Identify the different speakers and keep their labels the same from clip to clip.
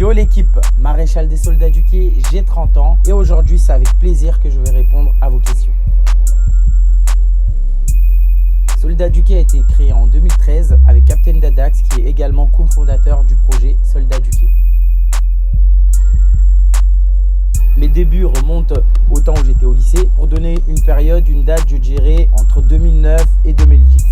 Speaker 1: Yo l'équipe, maréchal des soldats du quai, j'ai 30 ans et aujourd'hui c'est avec plaisir que je vais répondre à vos questions. Soldats du quai a été créé en 2013 avec Captain Dadax qui est également cofondateur du projet Soldats du quai. Mes débuts remontent au temps où j'étais au lycée. Pour donner une période, une date, je dirais entre 2009 et 2010.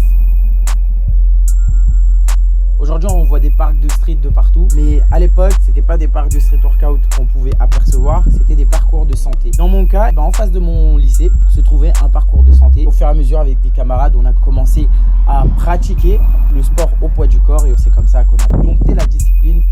Speaker 1: Aujourd'hui, on voit des parcs de street de partout, mais à l'époque, c'était pas des parcs de street workout qu'on pouvait apercevoir, c'était des parcours de santé. Dans mon cas, en face de mon lycée, se trouvait un parcours de santé. Au fur et à mesure, avec des camarades, on a commencé à pratiquer le sport au poids du corps et c'est comme ça qu'on a dompté la discipline.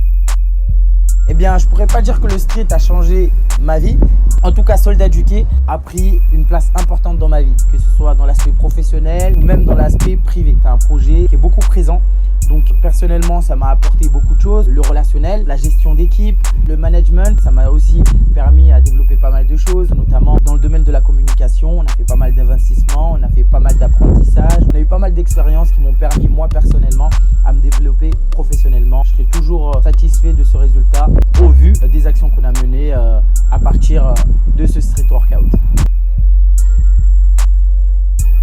Speaker 1: Eh bien, je pourrais pas dire que le street a changé ma vie. En tout cas, Soldats du quai a pris une place importante dans ma vie, que ce soit dans l'aspect professionnel ou même dans l'aspect privé. C'est un projet qui est beaucoup présent. Donc personnellement, ça m'a apporté beaucoup de choses. Le relationnel, la gestion d'équipe, le management, ça m'a aussi permis à développer pas mal de choses, notamment dans le domaine de la communication. On a fait pas mal d'investissements, on a fait pas mal d'apprentissage. On a eu pas mal d'expériences qui m'ont permis, moi personnellement, à me développer professionnellement. Je serai toujours satisfait de ce résultat au vu des actions qu'on a menées à partir de ce street workout.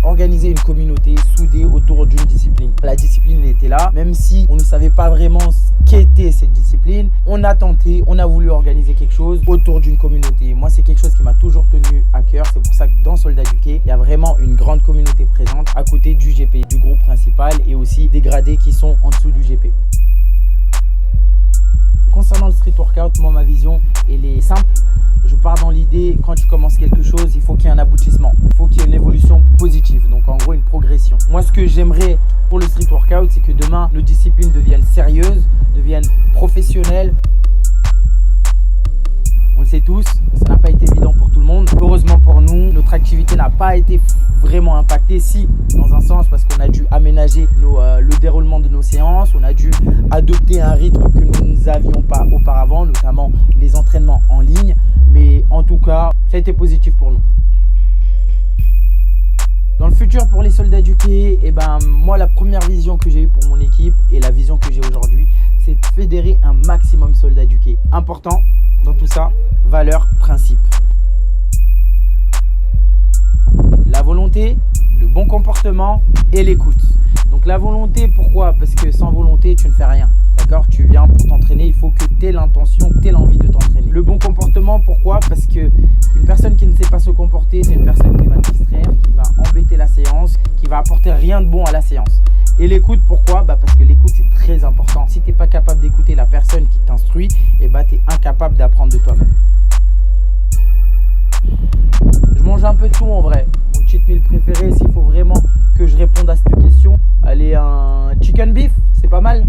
Speaker 1: Organiser une communauté soudée autour d'une discipline. La discipline elle était là, même si on ne savait pas vraiment ce qu'était cette discipline. On a tenté, on a voulu organiser quelque chose autour d'une communauté. Moi, c'est quelque chose qui m'a toujours tenu à cœur. C'est pour ça que dans Soldats du quai, il y a vraiment une grande communauté présente à côté du GP, du groupe principal et aussi des gradés qui sont en dessous du GP. Concernant le street workout, moi, ma vision, elle est simple. Je pars dans l'idée, quand tu commences quelque chose, il faut qu'il y ait un aboutissement. Il faut qu'il y ait une évolution positive. Donc, en gros, une progression. Moi, ce que j'aimerais pour le street workout, c'est que demain, nos disciplines deviennent sérieuses, deviennent professionnelles. On le sait tous, ça n'a pas été évident pour tout le monde. Heureusement pour nous, notre activité n'a pas été vraiment impactée. Si, dans un sens, parce qu'on a dû aménager le déroulement de nos séances. On a dû adopter un rythme que nous n'avions pas auparavant, notamment les entraînements en ligne. Mais en tout cas, ça a été positif pour nous. Dans le futur, pour les Soldats du quai, moi, la première vision que j'ai eue pour mon équipe et la vision que j'ai aujourd'hui, c'est de fédérer un maximum de Soldats du quai. Important dans tout ça, valeurs, principes. La volonté, le bon comportement et l'écoute. Donc la volonté, pourquoi? Parce que sans volonté, tu ne fais rien. D'accord? Tu viens pour t'entraîner, il faut que tu aies l'intention, que tu aies l'envie de t'entraîner. Le bon comportement, pourquoi? Parce que une personne qui ne sait pas se comporter, c'est une personne qui va te distraire, qui va embêter la séance, qui va apporter rien de bon à la séance. Et l'écoute, pourquoi? Parce que l'écoute, c'est très important. Si tu n'es pas capable d'écouter la personne qui t'instruit, tu es incapable d'apprendre de toi-même. Je mange un peu de tout en vrai. Mon cheat meal préféré, s'il faut vraiment que je réponde à cette question, allez, un chicken beef, c'est pas mal.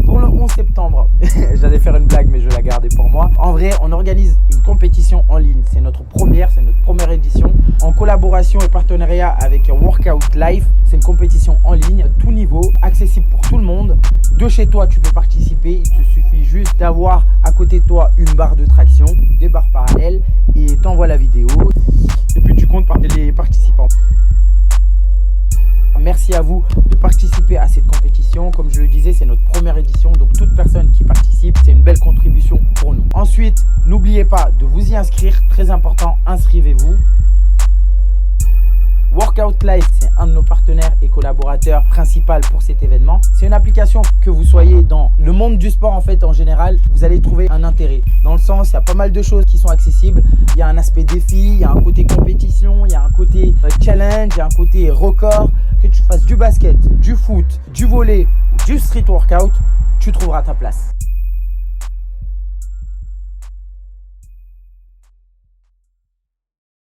Speaker 1: Pour le 11 septembre, j'allais faire une blague mais je vais la garder pour moi. En vrai, on organise une compétition en ligne. C'est notre première édition. En collaboration et partenariat avec Workout Life. C'est une compétition en ligne, tout niveau, accessible pour tout le monde. De chez toi, tu peux participer. Il te suffit juste d'avoir à côté de toi une barre de traction, des barres parallèles et t'envoies la vidéo. Et puis tu comptes parmi les participants. Merci à vous de participer à cette compétition. Comme je le disais, c'est notre première édition. Donc toute personne qui participe, c'est une belle contribution pour nous. Ensuite, n'oubliez pas de vous y inscrire. Très important, inscrivez-vous. Workout Life, c'est un de nos partenaires et collaborateurs principaux pour cet événement. C'est une application que vous soyez dans le monde du sport en général, vous allez trouver un intérêt. Dans le sens, il y a pas mal de choses qui sont accessibles. Il y a un aspect défi, il y a un côté compétition, il y a un côté challenge, il y a un côté record. Que tu fasses du basket, du foot, du volley ou du street workout, tu trouveras ta place.